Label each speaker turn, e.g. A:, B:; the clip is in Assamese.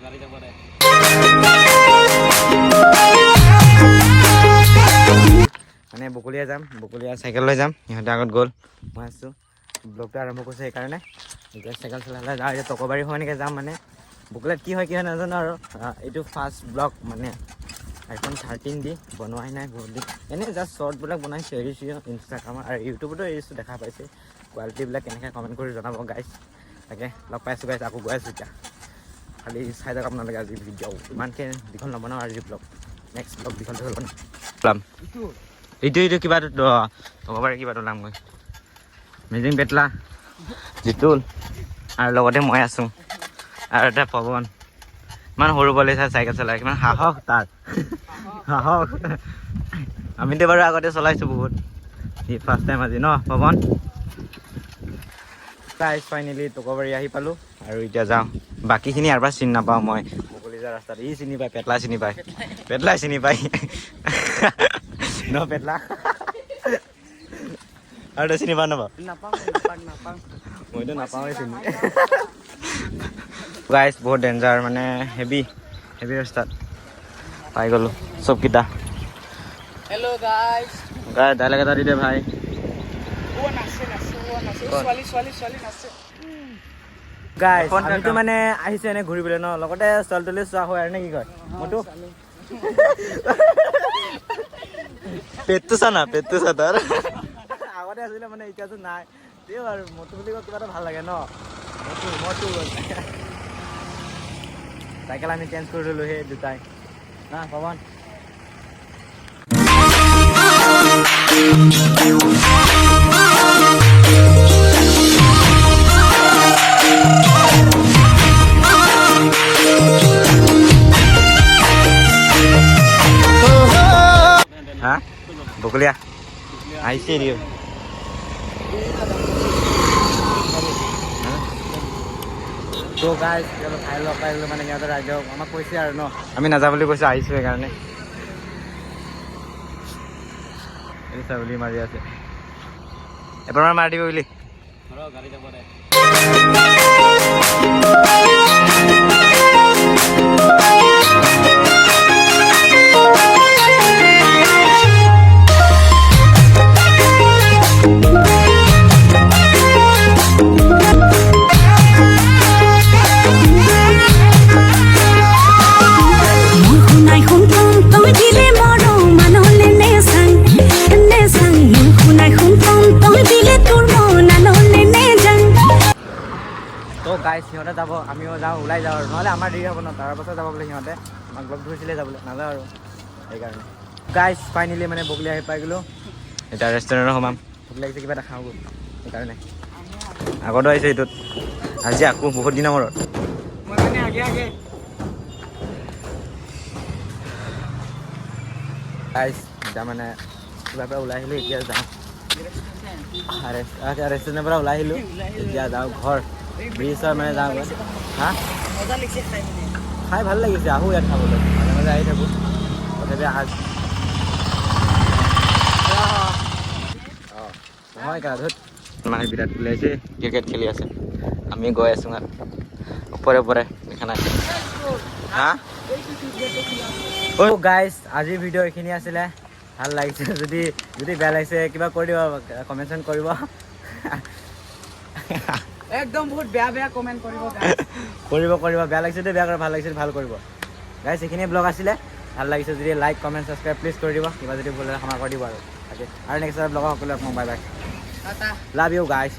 A: মানে বকলীয়া যাম, বকলীয়া চাইকেল লৈ যাম, সিহঁতে আগত গ'ল, মই আছোঁ ব্লগটো আৰম্ভ কৰিছোঁ সেইকাৰণে। এতিয়া চাইকেল চলালে যাওঁ, এতিয়া টকবাৰী হৈ এনেকৈ যাম। মানে বকলীয়াত কি হয় নাজানো আৰু এইটো ফাৰ্ষ্ট ব্লগ মানে iPhone 13 দি বনোৱাই নাই বহুত দিন, এনেই জাষ্ট শ্বৰ্টবিলাক বনাইছোঁ, এৰিছোঁ ইনষ্টাগ্ৰামত আৰু ইউটিউবতো এৰিছোঁ, দেখা পাইছে কোৱালিটিবিলাক কেনেকৈ কমেণ্ট কৰি জনাব গাইছ। তাকে লগ পাইছোঁ গাইছ, আকৌ গৈ আছোঁ এতিয়া, খালি চাই যাওক আপোনালোকে আজি ভিডিঅ', ইমানকৈ দীঘল নবনাওঁ আজি ব্লগ, নেক্সট ব্লগ দীঘলটো হ'ল বনাম এইটো কিবাটো টকবাৰী কিবাটো ওলাম গৈ, মিজিং পেটলা জিতুল আৰু লগতে মই আছোঁ আৰু এটা পৱন, ইমান সৰু পোৱালি চাই চাইকেল চলাই, কিমান সাহস তাৰ সাহস। আমিতো বাৰু আগতে চলাইছোঁ বহুত, সি ফাৰ্ষ্ট টাইম আজি ন পৱন। গাইজ ফাইনেলি টকবাৰী আহি পালোঁ আৰু এতিয়া যাওঁ, বাকীখিনি ইয়াৰ পৰা চিনি নাপাওঁ মই, বকলি যোৱা ৰাস্তাত ই চিনি পায়, পেটলা চিনি পায়, পেটলাই চিনি পায় ন পেটলা আৰু তই চিনি পাওঁ নাপাওঁ? মইতো নাপাওঁৱেই চিনি। গাইজ বহুত ডেঞ্জাৰ, মানে হেভি ৰাস্তাত পাই গ'লোঁ চবকেইটা।
B: হেল্ল' গাইজ,
A: গাই ডাইলেগ এটা দি দে ভাই। গাইজ আমিতো মানে আহিছোঁ এনে ঘূৰিবলৈ ন, লগতে ছোৱালী তোৱালী চোৱা হয় আৰু নে কি কয়? মইতো পেটটো চা না, পেটটো চা তাৰ আগতে আছিলে মানে এতিয়াতো নাই, তেও আৰু মটো বুলি কয় কিবা এটা ভাল লাগে ন, মটো চাইকেল আমি চেঞ্জ কৰি ল'লোঁ সেই দুটাই না পৱন। হা বকলীয়া আহিছে দিও তো গাইজ খাই লগ পাই গ'লোঁ, মানে সিহঁতৰ ৰাইজক আমাক কৈছে আৰু ন, আমি নাযাওঁ বুলি কৈছোঁ, আহিছোঁ সেইকাৰণে। এই ছাগলী মাৰি আছে, এবাৰমান মাৰি দিব বুলি গাড়ী যাব দে। তো গাইজ সিহঁতে যাব, আমিও যাওঁ, ওলাই যাওঁ আৰু নহ'লে আমাৰ দেৰি হ'ব ন, তাৰ পাছত যাব বোলে সিহঁতে, আমাক লগ ধৰিছিলে যাবলৈ, নাযাওঁ আৰু সেইকাৰণে। গাইজ ফাইনেলি মানে বকলি আহি পাই গ'লোঁ, এতিয়া ৰেষ্টুৰেণ্টত সোমাম, ভোক লাগিছে কিবা এটা খাওঁ গ'ল, সেইকাৰণে আগতো আহিছোঁ এইটোত, আজি আকৌ বহুত দিনৰ মূৰত মই মানে আগে গাইজ এতিয়া মানে কিবাৰ পৰা ওলাই আহিলোঁ, এতিয়া যাওঁ ৰেষ্টুৰেণ্টৰ পৰা ওলাই আহিলোঁ, এতিয়া যাওঁ ঘৰ ব্ৰিজৰ মানে যাওঁ। হা খাই ভাল লাগিছে, আহোঁ ইয়াত খাবলৈ, মাজে মাজে আহি থাকোঁ, তথাপি নহয় ধুত মানে বিৰাট ওলাইছে, ক্ৰিকেট খেলি আছে, আমি গৈ আছোঁ আৰু ওপৰে দেখা নাই। হা গাইজ আজিৰ ভিডিঅ' এইখিনি আছিলে, ভাল লাগিছে, যদি বেয়া লাগিছে কিবা কৰি দিব, কমেণ্ট কৰিব
B: একদম বহুত বেয়া কমেণ্ট কৰিব,
A: বেয়া লাগিছে বেয়া কৰিব, ভাল লাগিছে ভাল কৰিব গাইজ। এইখিনিয়ে ব্লগ আছিলে, ভাল লাগিছে যদি লাইক কমেণ্ট ছাবস্ক্ৰাইব প্লিজ কৰি দিব, কিবা যদি ভুল ক্ষমা কৰি দিব আৰু নেক্সট ব্লগৰ সকলোকে bye bye, love you guys.